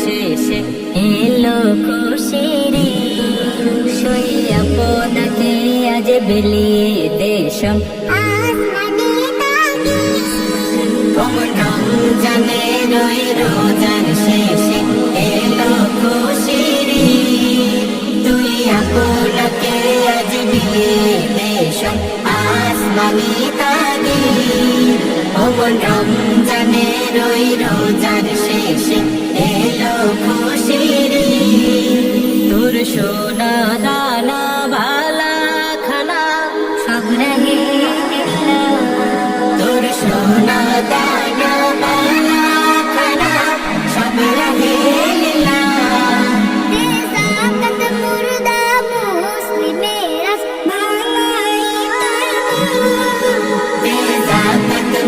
শেষে এলো খুশির সই আপনাকে আজ বিলিয়ে দেশম রমজানের ওই রোজার শেষে এলো খুশির তুই আপনাকে আজ বিলিয়ে দেশম আসমানি তাগির রমজানের ওই রোজার শেষে এলো খুশির তোর সোনা দানা বালা খানা সব রহে তোর সোনা দানা বালা খানা সব রহে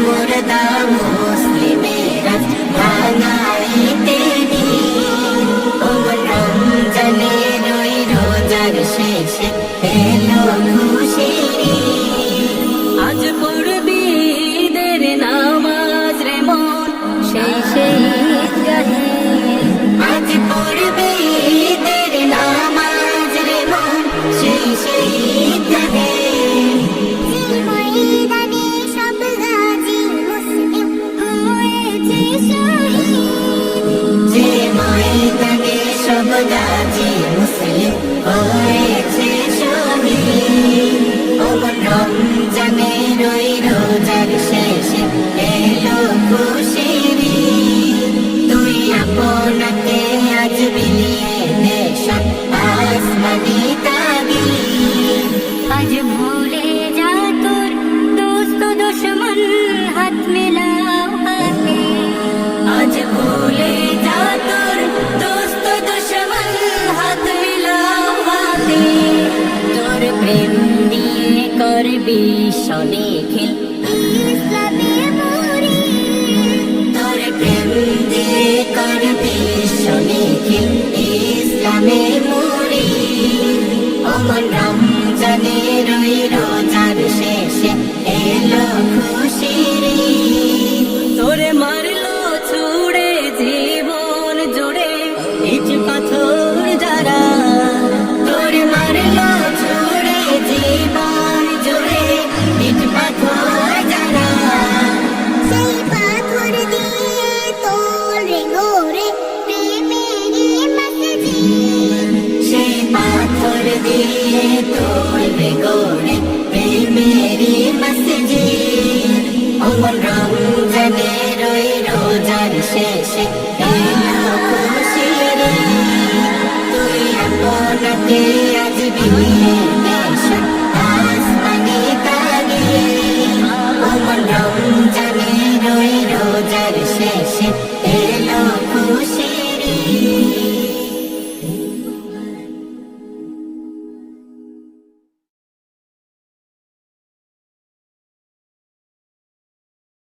মুর্দা মুসলিমেরা ভাঙাইতে রমজানের ওই রোজার শেষে এলো খুশির আজ পড়বি ঈদের নামাজ রে মন সেই সেই ঈদগাহে আজ পড়বি ঈদের নামাজ রে মন সেই সেই ঈদগাহে সব গাজী মুসলিম হয়েছে শহীদ রমজানের ওই রোজার শেষে এলো খুশির তুই আপনাকে আজ বিলিয়ে দেশম আসমানি তাগির আজ ভুলে যা তোর দোস্ত দুশমন হাত মেলাও হাতে আজ ভুলে যা তোর দোস্ত দুশমন হাত মেলাও হাতে তোর প্রেম দিয়ে করবি সনিখিল ইসলামে মরি তোর প্রেম দিয়ে করবি সনিখিল ইসলামে মরি রমজানের ওই রোজার শেষে এলো খুশির তোরে মারলো ছুড়ে জীবন জুড়ে ইট পাথর যারা তোরে মারলো ছুড়ে জীবন জুড়ে ইট পাথর যারা সেই পাথর দিয়ে তোরে গোরে প্রেমেরই মসজিদ সেই পাথর দিয়ে তোরে গোরে প্রেমেরই মসজিদ রমজানের ওই রোজার শেষে এলো খুশির তুই আপনাকে আজ বিলিয়ে দেশম আসমানি তাগির রমজানের ওই রোজার শেষে এলো